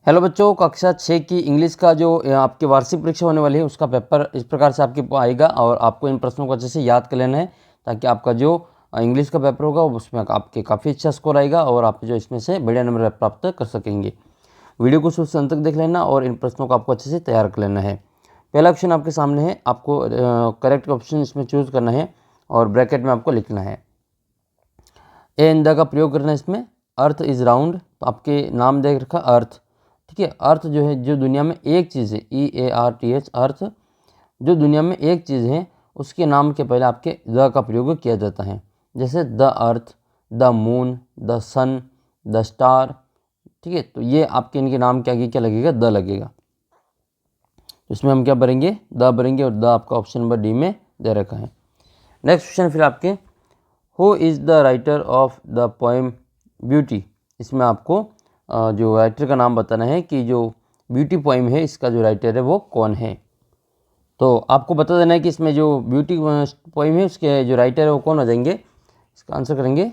Hello बच्चों, कक्षा 6 की इंग्लिश का जो आपकी वार्षिक परीक्षा होने वाली है उसका पेपर इस प्रकार से आपके आएगा और आपको इन प्रश्नों को अच्छे से याद कर लेना है ताकि आपका जो इंग्लिश का पेपर होगा उसमें आपके काफ़ी अच्छा स्कोर आएगा और आप जो इसमें से बढ़िया नंबर प्राप्त कर सकेंगे। वीडियो को शुरू से अंत तक देख लेना और इन प्रश्नों को आपको अच्छे से तैयार कर लेना है। पहला ऑप्शन आपके सामने है, आपको करेक्ट ऑप्शन इसमें चूज़ करना है और ब्रैकेट में आपको लिखना है। ए इन द का प्रयोग करना है इसमें। अर्थ इज़ राउंड, तो आपके नाम देख रखा अर्थ, ठीक है। अर्थ जो है, जो दुनिया में एक चीज़ है, EARTH, अर्थ जो दुनिया में एक चीज़ है उसके नाम के पहले आपके द का प्रयोग किया जाता है। जैसे the earth, the moon, the sun, the star, ठीक है। तो ये आपके इनके नाम के आगे क्या लगेगा, द लगेगा। तो इसमें हम क्या भरेंगे, द भरेंगे और द आपका ऑप्शन नंबर डी में दे रखा है। नेक्स्ट क्वेश्चन फिर आपके, who is the writer of the poem beauty. इसमें आपको जो राइटर का नाम बताना है कि जो ब्यूटी पोएम है इसका जो राइटर है वो कौन है। तो आपको बता देना है कि इसमें जो ब्यूटी पोएम है उसके जो राइटर है वो कौन हो जाएंगे। इसका आंसर करेंगे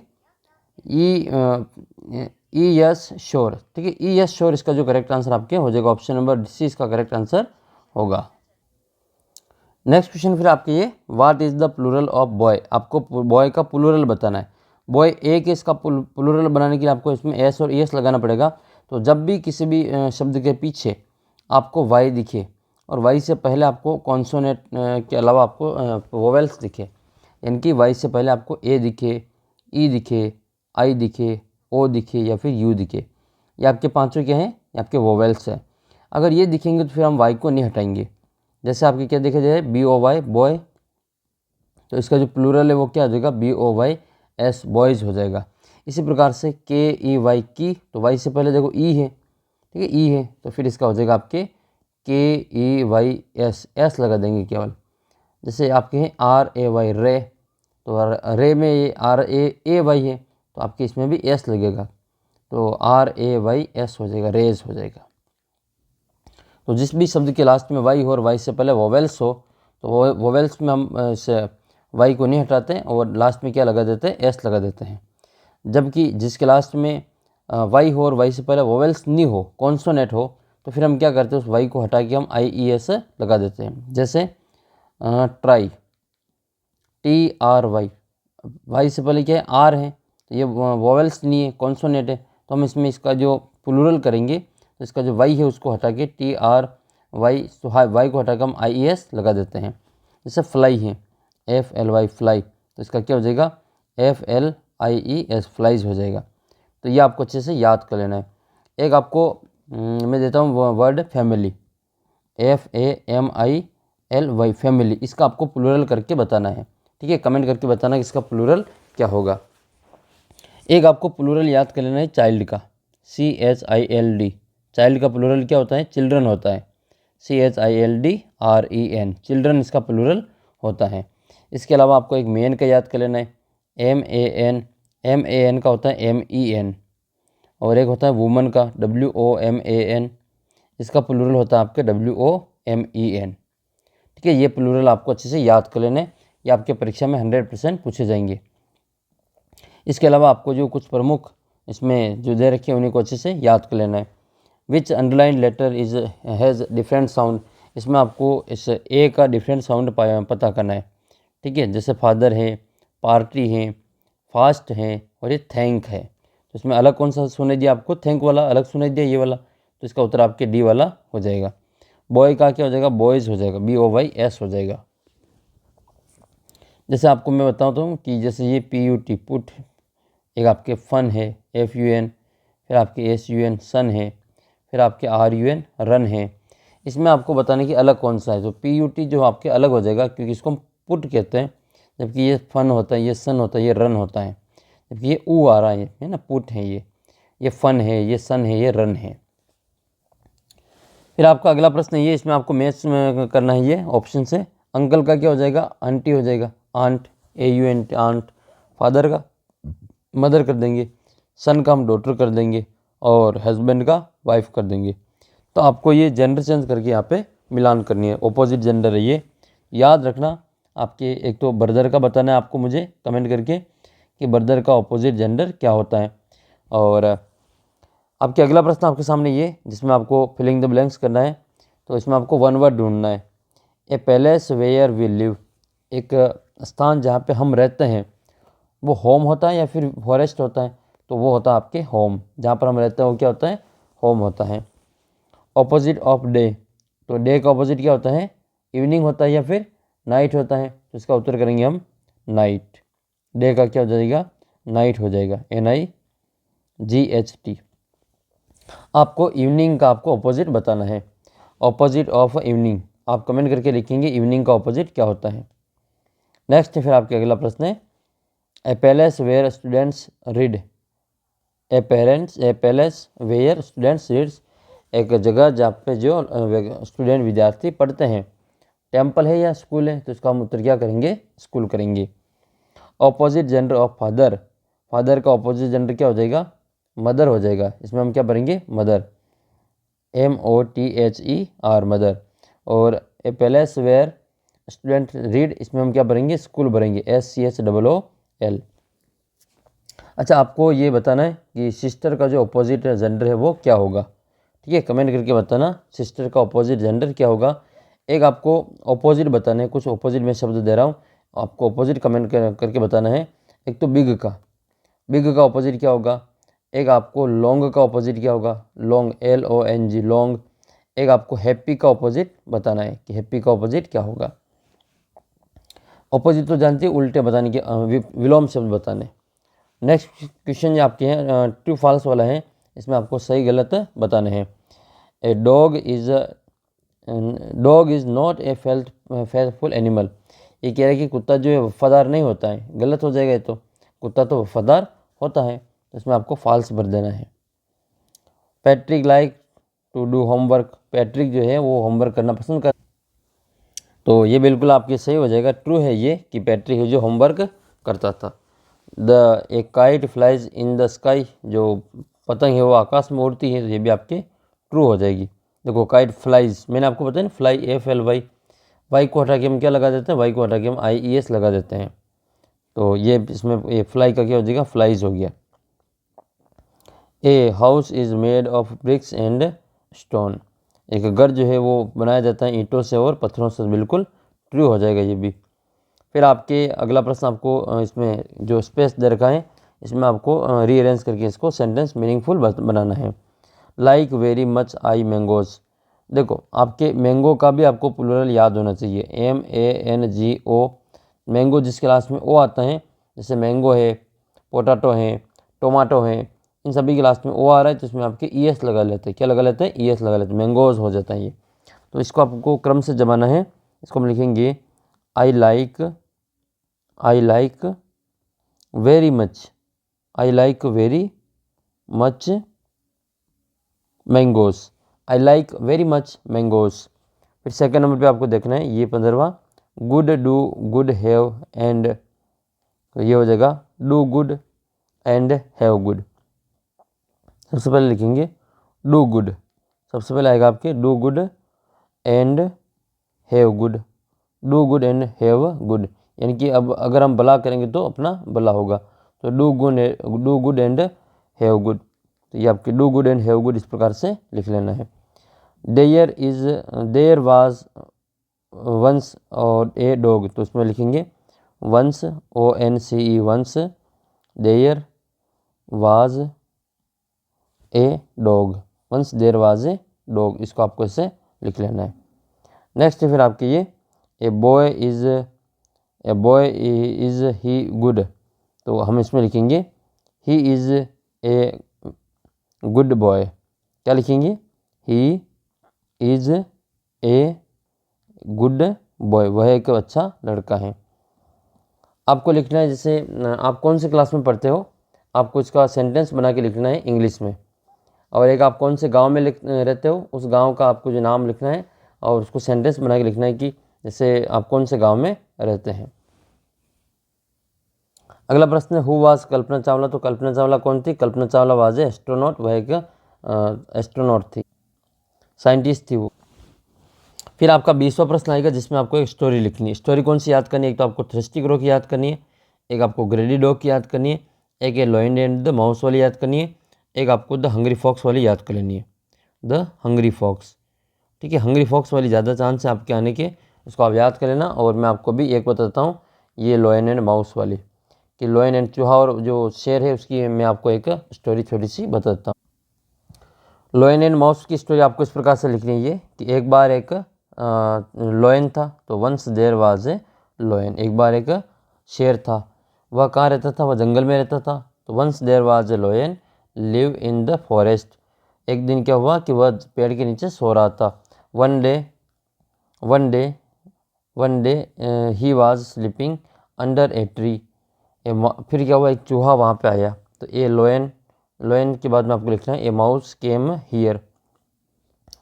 E.S. शोर, ठीक है। E.S. शोर इसका जो करेक्ट आंसर आपके हो जाएगा, ऑप्शन नंबर सी इसका करेक्ट आंसर होगा। नेक्स्ट क्वेश्चन फिर आपके ये, what is the plural of boy. आपको बॉय का प्लूरल बताना है। बॉय एक है, इसका प्लूरल बनाने के लिए आपको इसमें एस और एस लगाना पड़ेगा। तो जब भी किसी भी शब्द के पीछे आपको वाई दिखे और वाई से पहले आपको कॉन्सोनेंट के अलावा आपको वोवेल्स दिखे, यानी कि वाई से पहले आपको ए दिखे, ई दिखे, आई दिखे, ओ दिखे या फिर यू दिखे, ये आपके पांचों क्या हैं, ये आपके वोवेल्स हैं। अगर ये दिखेंगे तो फिर हम वाई को नहीं हटाएंगे। जैसे आपके क्या देखा जाए, BOY बॉय, तो इसका जो प्लूरल है वो क्या हो जाएगा, BOYS बॉयज़ हो जाएगा। इसी प्रकार से KEY की, तो वाई से पहले देखो ई है, ठीक है, ई है, तो फिर इसका हो जाएगा आपके KEYS, एस लगा देंगे केवल। जैसे आपके हैं RAY रे, तो रे में ये RAAY है तो आपके इसमें भी एस लगेगा, तो RAYS हो जाएगा, रेज हो जाएगा। तो जिस भी शब्द के लास्ट में वाई हो और वाई से पहले वोवेल्स हो तो वोवेल्स में हम से वाई को नहीं हटाते हैं और लास्ट में क्या लगा देते हैं, एस लगा देते हैं। जबकि जिसके लास्ट में वाई हो और वाई से पहले वोवेल्स नहीं हो, कॉन्सोनेंट हो, तो फिर हम क्या करते हैं, उस वाई को हटा के हम IES लगा देते हैं। जैसे ट्राई, TRY, वाई से पहले क्या है, आर है, तो ये वोवेल्स नहीं है, कॉन्सोनेंट है, तो हम इसमें इसका जो प्लूरल करेंगे तो इसका जो वाई है उसको हटा के TRY, तो वाई को हटा के हम IES लगा देते हैं। जैसे फ्लाई है, FLY फ्लाई, तो इसका क्या हो जाएगा, FLIES फ्लाइज हो जाएगा। तो ये आपको अच्छे से याद कर लेना है। एक आपको मैं देता हूँ वर्ड फैमिली, FAMILY फैमिली, इसका आपको प्लूरल करके बताना है, ठीक है। कमेंट करके बताना कि इसका प्लूरल क्या होगा। एक आपको प्लूरल याद कर लेना है चाइल्ड का, CHILD, चाइल्ड का प्लूरल क्या होता है, चिल्ड्रन होता है, CHILDREN, चिल्ड्रन इसका प्लूरल होता है। इसके अलावा आपको एक मैन का याद कर लेना है, MAN का होता है MEN, और एक होता है वुमन का, WOMAN, इसका प्लूरल होता है आपके WOMEN, ठीक है। ये प्लूरल आपको अच्छे से याद कर लेना है, ये आपके परीक्षा में 100% पूछे जाएंगे। इसके अलावा आपको जो कुछ प्रमुख इसमें जो दे रखे हैं उन्हीं को अच्छे से याद कर लेना है। Which underline letter is has different sound, इसमें आपको इस ए का डिफरेंट साउंड पता करना है, ठीक है। जैसे फादर है, पार्टी है, फास्ट है और ये थैंक है, तो इसमें अलग कौन सा सुनाई दिया आपको, थैंक वाला अलग सुनाई दिया, ये वाला, तो इसका उत्तर आपके डी वाला हो जाएगा। बॉय का क्या हो जाएगा, बॉयज़ हो जाएगा, BOYS हो जाएगा। जैसे आपको मैं बताता हूँ कि जैसे ये PUT पुट, एक आपके फन है, FUN, फिर आपके SUN सन है, फिर आपके RUN रन है। इसमें आपको बताने की अलग कौन सा है, तो PUT जो आपके अलग हो जाएगा क्योंकि इसको हम पुट कहते हैं, जबकि ये फन होता है, ये सन होता है, ये रन होता है, जबकि ये ऊ आ रहा है ना, पुट है, ये फन है, ये सन है, ये रन है। फिर आपका अगला प्रश्न ये, इसमें आपको मैच करना है, ये ऑप्शन से। अंकल का क्या हो जाएगा, आंटी हो जाएगा, आंट, AUNT आंट। फादर का मदर कर देंगे, सन का हम डॉटर कर देंगे और हस्बैंड का वाइफ कर देंगे। तो आपको ये जेंडर चेंज करके यहाँ पे मिलान करनी है, ऑपोजिट जेंडर है ये, याद रखना। आपके एक तो ब्रदर का बताना है आपको मुझे कमेंट करके कि ब्रदर का ऑपोजिट जेंडर क्या होता है, और आपके अगला प्रश्न आपके सामने ये, जिसमें आपको फिलिंग द ब्लैंक्स करना है। तो इसमें आपको वन वर्ड ढूंढना है। A place where we live, एक स्थान जहाँ पे हम रहते हैं, वो होम होता है या फिर फॉरेस्ट होता है? तो वो होता है आपके होम। जहाँ पर हम रहते हैं वो क्या होता है? होम होता है। ऑपोजिट ऑफ डे, तो डे का ऑपोजिट क्या होता है? इवनिंग होता है या फिर नाइट होता है? तो इसका उत्तर करेंगे हम नाइट। डे का क्या हो जाएगा? नाइट हो जाएगा, NIGHT। आपको इवनिंग का आपको ऑपोजिट बताना है। ऑपोजिट ऑफ इवनिंग आप कमेंट करके लिखेंगे इवनिंग का ऑपोजिट क्या होता है। नेक्स्ट फिर आपके अगला प्रश्न है, a place where students read. A place where students reads, एक जगह जहाँ पे जो स्टूडेंट विद्यार्थी पढ़ते हैं। टेम्पल है या स्कूल है? तो इसका हम उत्तर क्या करेंगे? स्कूल करेंगे। Opposite gender of father, father का ऑपोजिट जेंडर क्या हो जाएगा? मदर हो जाएगा। इसमें हम क्या भरेंगे? Mother, MOTHER, mother. और ए पैलेस वेयर स्टूडेंट रीड, इसमें हम क्या भरेंगे? स्कूल भरेंगे, SCHOOL। अच्छा, आपको ये बताना है कि सिस्टर का जो अपोजिट जेंडर है वो क्या होगा। ठीक है, कमेंट करके बताना सिस्टर का अपोजिट जेंडर क्या होगा। एक आपको अपोजिट बताना है, कुछ अपोजिट में शब्द दे रहा हूँ, आपको अपोजिट कमेंट करके बताना है। एक तो बिग का अपोजिट क्या होगा? एक आपको लॉन्ग का अपोजिट क्या होगा? Long, LONG, long. एक आपको हैप्पी का अपोजिट बताना है कि हैप्पी का अपोजिट क्या होगा। अपोजिट तो जानते हैं, उल्टे बताने के, विलोम शब्द बताने। नेक्स्ट क्वेश्चन ये आपके हैं ट्रू फॉल्स वाला है, इसमें आपको सही गलत बताने हैं। A dog is not a faithful animal, ये कह रहा है कि कुत्ता जो है वफादार नहीं होता है। गलत हो जाएगा ये तो, कुत्ता तो वफादार होता है। तो इसमें आपको फॉल्स भर देना है। Patrick like to do homework, Patrick जो है वो होमवर्क करना पसंद कर, तो ये बिल्कुल आपके सही हो जाएगा। ट्रू है ये कि पैट्रिक जो होमवर्क करता था। ए kite flies in the sky, जो पतंग है वो आकाश में उड़ती है, तो ये भी आपके ट्रू हो जाएगी। देखो काइट फ्लाइज, मैंने आपको बताया ना, फ्लाई FLY, वाई को हटा के हम क्या लगा देते हैं? वाई को हटा के हम IES लगा देते हैं। तो ये इसमें ये फ्लाई का क्या हो जाएगा? फ्लाइज हो गया। A house is made of BRICS and stone, एक घर जो है वो बनाया जाता है ईंटों से और पत्थरों से, बिल्कुल ट्रू हो जाएगा ये भी। फिर आपके अगला प्रश्न आपको इसमें जो स्पेस दे रखा है, इसमें आपको रीअरेंज करके इसको सेंटेंस मीनिंगफुल बनाना है। लाइक वेरी मच आई मैंगोज, देखो आपके मैंगो का भी आपको प्लूरल याद होना चाहिए, MANGO। मैंगो जिसके लास्ट में ओ आता है, जैसे मैंगो है, पोटैटो है, टोमाटो है, इन सभी के लास्ट में ओ आ रहा है, तो इसमें आपके ES लगा लेते हैं। क्या लगा लेते हैं? ES लगा लेते हैं, मैंगोज हो जाता है ये। तो इसको आपको क्रम से जमाना है। इसको हम लिखेंगे I like very much, I like very much mangoes, I like very much mangoes. फिर सेकंड नंबर पे आपको देखना है ये 15वां, good do good have and, तो ये हो जाएगा do good and have good. सबसे पहले लिखेंगे डू गुड, सबसे पहले आएगा आपके do good and have good, do good and have good, यानी कि अब अगर हम भला करेंगे तो अपना भला होगा। तो do good and have good, तो ये आपके do good and have good इस प्रकार से लिख लेना है। देयर वाज वंस और ए डॉग, तो इसमें लिखेंगे once, ONCE once, there was a dog, once there was a dog, इसको आपको इसे लिख लेना है। नेक्स्ट फिर आपके ये a boy is he good, तो हम इसमें लिखेंगे he is a good boy. क्या लिखेंगे? He is a good boy, वह एक अच्छा लड़का है। आपको लिखना है, जैसे आप कौन से क्लास में पढ़ते हो, आपको इसका सेंटेंस बना के लिखना है इंग्लिश में। और एक आप कौन से गांव में रहते हो, उस गांव का आपको जो नाम लिखना है और उसको सेंटेंस बना के लिखना है कि जैसे आप कौन से गांव में रहते हैं। अगला प्रश्न है हु वाज कल्पना चावला, तो कल्पना चावला कौन थी? Kalpana Chawla was a astronaut, वह एक एस्ट्रोनॉट थी, साइंटिस्ट थी वो। फिर आपका 20वां प्रश्न आएगा जिसमें आपको एक स्टोरी लिखनी है। स्टोरी कौन सी याद करनी है? एक तो आपको थ्रस्टी क्रो की याद करनी है, एक आपको ग्रेडी डॉग की याद करनी है, एक है लॉयन एंड द माउस वाली याद करनी है, एक आपको द हंग्री फॉक्स वाली याद कर लेनी है, द हंग्री फॉक्स। ठीक है, हंग्री फॉक्स वाली ज़्यादा चांस है आपके आने के, उसको आप याद कर लेना। और मैं आपको भी एक बताता हूँ, ये लॉयन एंड माउस वाली, कि लॉयन एंड चूहा और जो शेर है उसकी मैं आपको एक स्टोरी छोटी सी बताता हूँ। लॉयन एंड माउस की स्टोरी आपको इस प्रकार से लिखनी है कि एक बार एक लॉयन था, तो once there was a lion. एक बार एक शेर था, वह कहाँ रहता था, वह जंगल में रहता था। तो once there was a lion live in the forest. एक दिन क्या हुआ कि वह पेड़ के नीचे सो रहा था। One day he was sleeping under a tree. फिर क्या हुआ, एक चूहा वहाँ पे आया। तो ए लॉयन के बाद में आपको लिखना है ए माउस केम हियर,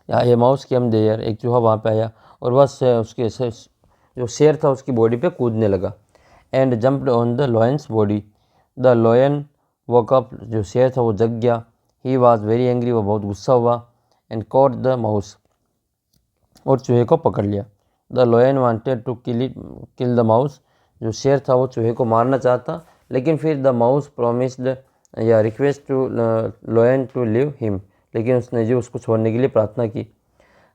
या ए माउस केम देयर। एक चूहा वहाँ पे आया और वह उसके जो शेर था उसकी बॉडी पे कूदने लगा। And jumped on the lions body. The lion woke up, जो शेर था वो जग गया। ही वॉज वेरी एंग्री, वो बहुत गुस्सा हुआ। एंड कॉट द माउस, और चूहे को पकड़ लिया। The lion wanted to kill the mouse. जो शेर था वो चूहे को मारना चाहता, लेकिन फिर द माउस प्रोमिस्ड या request to lion to live him, लेकिन उसने जो उसको छोड़ने के लिए प्रार्थना की।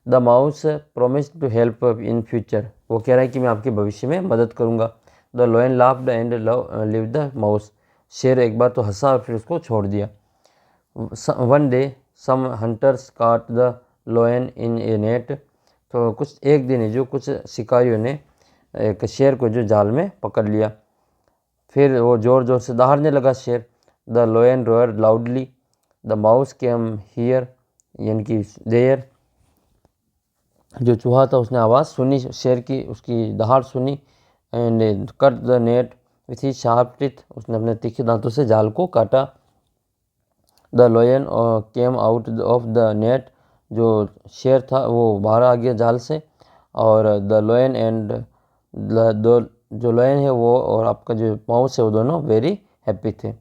The mouse promised to help in future, वो कह रहा है कि मैं आपके भविष्य में मदद करूँगा। The lion laughed and live the mouse. शेर एक बार तो हंसा और फिर उसको छोड़ दिया। वन डे सम हंटर्स काट the lion in A net. तो कुछ एक दिन है जो कुछ शिकारियों ने एक शेर को जो जाल में पकड़ लिया। फिर वो ज़ोर ज़ोर से दहाड़ने लगा शेर। The lion roared loudly. The mouse came here, यानी कि देयर। जो चूहा था उसने आवाज़ सुनी शेर की, उसकी दहाड़ सुनी। And cut the net with he sharp teeth, उसने अपने तीखे दांतों से जाल को काटा। The lion came out of the net, जो शेर था वो बाहर आ गया जाल से। और द लॉयन एंड जो लॉयन है वो और आपका जो माउस है वो दोनों वेरी हैप्पी थे।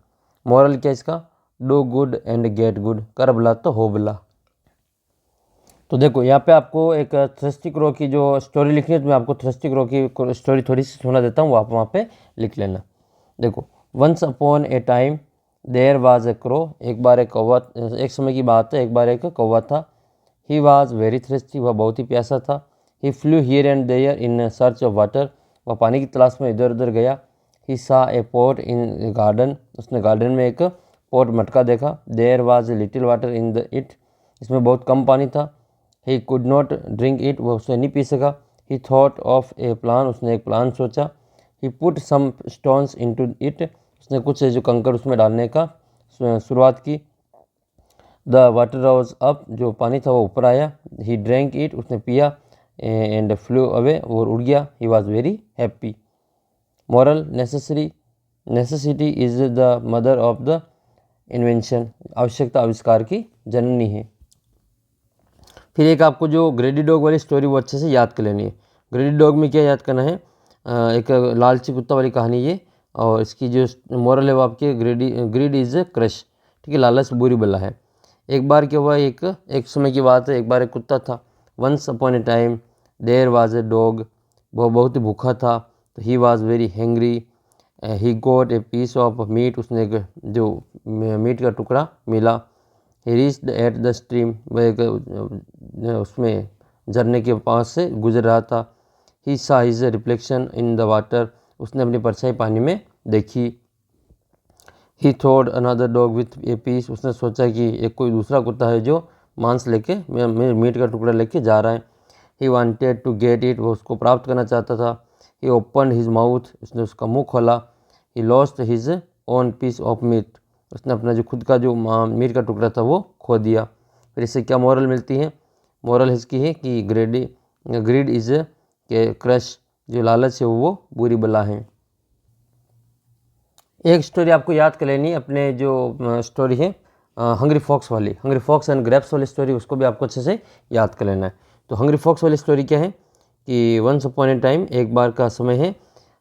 मॉरल क्या इसका, do good and get good, कर भला तो हो भला। तो देखो यहाँ पे आपको एक थ्रस्टी क्रो की जो स्टोरी लिखनी है, तो मैं आपको थ्रस्टी क्रो की स्टोरी थोड़ी सी सुना देता हूँ, वो आप वहाँ पे लिख लेना। देखो, once upon a time there was a crow. एक बार एक कौवा, एक समय की बात है, एक बार एक कौवा था। ही वाज वेरी थ्रस्टी, वह बहुत ही प्यासा था। He flew here and there in search of water, वह पानी की तलाश में इधर उधर गया। He saw a pot in garden, उसने गार्डन में एक पॉट मटका देखा। There was a little water in the it, इसमें बहुत कम पानी था। He could not drink it, वह उसे नहीं पी सका। He thought of a plan, उसने एक प्लान सोचा। He put some stones into it, उसने कुछ जो कंकड़ उसमें डालने का शुरुआत की। द वाटर रॉज अप, जो पानी था वो ऊपर आया। ही ड्रैंक इट, उसने पिया। एंड फ्लू अवे, और उड़ गया। He was very happy. Moral, necessity is the mother of the invention, आवश्यकता आविष्कार की जननी है। फिर एक आपको जो ग्रेडी डॉग वाली स्टोरी वो अच्छे से याद कर लेनी है। ग्रेडी डॉग में क्या याद करना है, एक लालची कुत्ता वाली कहानी ये, और इसकी जो मोरल है वो आपकी ग्रीड इज ए क्रश। ठीक है, लालच बुरी बला है। एक बार क्या हुआ, एक समय की बात है, एक बार एक कुत्ता था। Once upon a time there was a dog, वो बहुत ही भूखा था। तो he was very hungry. He got a piece of meat, उसने एक जो मीट का टुकड़ा मिला। He reached at the stream, वह एक उसमें झरने के पास से गुजर रहा था। He saw his reflection in the water, उसने अपनी परछाई पानी में देखी। He thought another dog with a piece, उसने सोचा कि एक कोई दूसरा कुत्ता है जो मांस लेके मीट का टुकड़ा लेके जा रहा है। He wanted to get it, वो उसको प्राप्त करना चाहता था। ही ओपन हिज माउथ, उसने उसका मुंह खोला। He lost his own piece of meat, उसने अपना जो खुद का जो मीट का टुकड़ा था वो खो दिया। फिर इससे क्या मॉरल मिलती है, मॉरल इसकी है कि ग्रीड इज के क्रश, जो लालच है वो बुरी बला है। एक स्टोरी आपको याद कर लेनी है, अपने जो स्टोरी है हंग्री फॉक्स वाली, हंग्री फॉक्स एंड ग्रेप्स वाली स्टोरी, उसको भी आपको अच्छे से याद कर लेना है। तो हंग्री फॉक्स वाली स्टोरी क्या है कि वंस अपॉन ए टाइम, एक बार का समय है।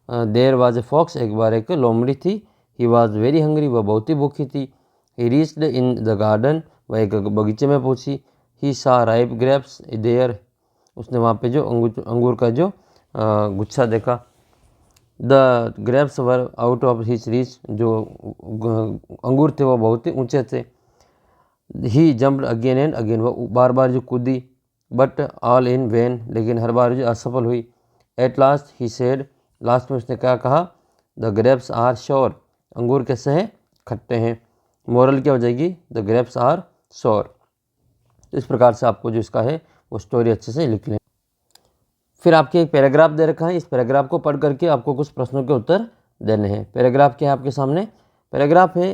देयर वाज ए फॉक्स, एक बार एक लोमड़ी थी। ही वॉज वेरी हंग्री, वह बहुत ही भूखी थी। ही रीच्ड इन द गार्डन, वह एक बगीचे में पहुंची। ही सा राइप ग्रेप्स देयर, उसने वहाँ पे जो अंगूर का जो गुच्छा देखा। The grapes were out of his reach, जो अंगूर थे वो बहुत ही ऊंचे थे। ही जम्प्ड अगेन एंड अगेन, वो बार बार जो कूदी, बट ऑल इन वेन, लेकिन हर बार जो असफल हुई। At last he said, last में उसने क्या कहा, द ग्रेप्स आर श्योर, अंगूर कैसे हैं, खट्टे हैं। मोरल क्या हो जाएगी, द ग्रेप्स आर श्योर। तो इस प्रकार से आपको जो इसका है वो स्टोरी अच्छे से लिख लें। फिर आपके एक पैराग्राफ दे रखा है, इस पैराग्राफ को पढ़ करके आपको कुछ प्रश्नों के उत्तर देने हैं। पैराग्राफ क्या है आपके सामने, पैराग्राफ है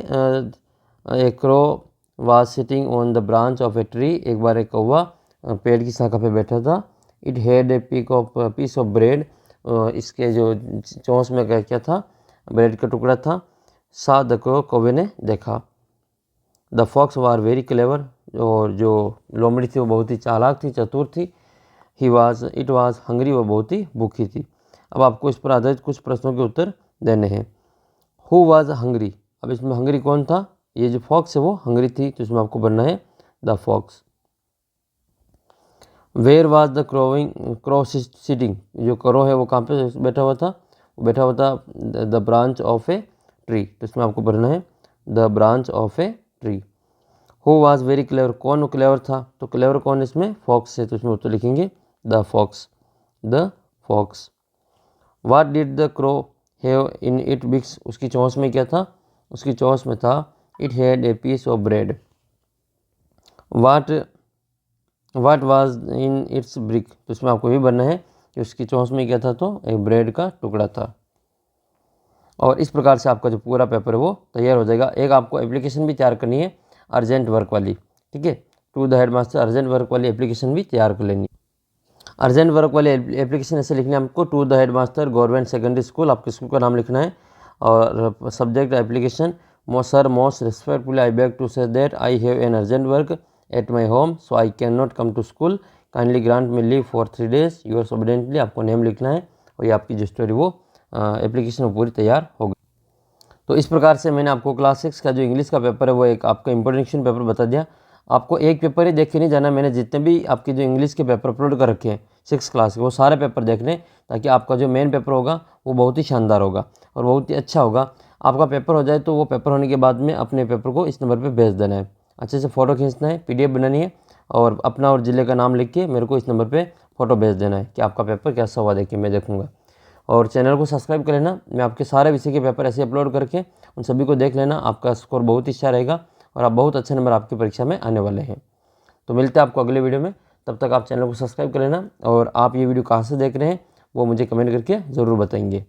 a crow was sitting on the branch of a tree, एक बार एक कौवा पेड़ की शाखा पे बैठा था। It had a piece of bread, इसके जो चोंच में क्या था, ब्रेड का टुकड़ा था। सा द क्रो, कौवे ने देखा। The fox was very clever, और जो लोमड़ी थी वो बहुत ही चालाक थी, चतुर थी। इट वाज हंग्री, वो बहुत ही भूखी थी। अब आपको इस पर आधारित कुछ प्रश्नों के उत्तर देने हैं। हु वाज हंग्री, अब इसमें हंग्री कौन था, ये जो फॉक्स है वो हंग्री थी, तो इसमें आपको बनना है the fox. Where was the crow sitting, जो क्रो है वो कहाँ पे बैठा हुआ था, वो बैठा हुआ था the branch of a tree, तो इसमें आपको बनना है the branch of a tree. Who was very clever, कौन क्लेवर था, तो क्लेवर कौन इसमें, फॉक्स है, तो इसमें उत्तर लिखेंगे the fox, the fox. What did the crow have in it beaks, उसकी चोंच में क्या था, उसकी चोंच में था it had a piece of bread. What was in its beak, तो इसमें आपको भी बनना है कि उसकी चोंच में क्या था, तो एक ब्रेड का टुकड़ा था। और इस प्रकार से आपका जो पूरा पेपर है वो तैयार हो जाएगा। एक आपको एप्लीकेशन भी तैयार करनी है अर्जेंट वर्क वाली, ठीक है, to the headmaster urgent work वाली एप्लीकेशन भी तैयार कर लेनी। अर्जेंट वर्क वाली एप्लीकेशन ऐसे लिखनी है आपको, to the headmaster government secondary school, आपके स्कूल का नाम लिखना है। और subject application, sir most respectfully I beg to say that I have an urgent work at my home so I can not come to school, kindly grant me leave for 3 days, yours obediently, आपको name लिखना है। और ये आपकी जो story वो application पूरी तैयार हो गई। तो इस प्रकार से मैंने आपको क्लास 6 का जो इंग्लिश का पेपर है वो एक आपका इंट्रोडक्शन पेपर बता दिया। आपको एक पेपर ही देख के नहीं जाना, मैंने जितने भी आपके जो इंग्लिश के पेपर अपलोड कर रखे हैं 6 क्लास के, वो सारे पेपर देख लें, ताकि आपका जो मेन पेपर होगा वो बहुत ही शानदार होगा और बहुत ही अच्छा होगा। आपका पेपर हो जाए तो वो पेपर होने के बाद में अपने पेपर को इस नंबर पर भेज देना है, अच्छे से फ़ोटो खींचना है, PDF बनानी है, और अपना और ज़िले का नाम लिख के मेरे को इस नंबर पर फ़ोटो भेज देना है कि आपका पेपर कैसा हुआ, देखिए मैं देखूँगा। और चैनल को सब्सक्राइब कर लेना, मैं आपके सारे विषय के पेपर ऐसे अपलोड करके उन सभी को देख लेना, आपका स्कोर बहुत ही अच्छा रहेगा और आप बहुत अच्छे नंबर आपकी परीक्षा में आने वाले हैं। तो मिलते हैं आपको अगले वीडियो में, तब तक आप चैनल को सब्सक्राइब कर लेना, और आप ये वीडियो कहाँ से देख रहे हैं वो मुझे कमेंट करके ज़रूर बताएंगे।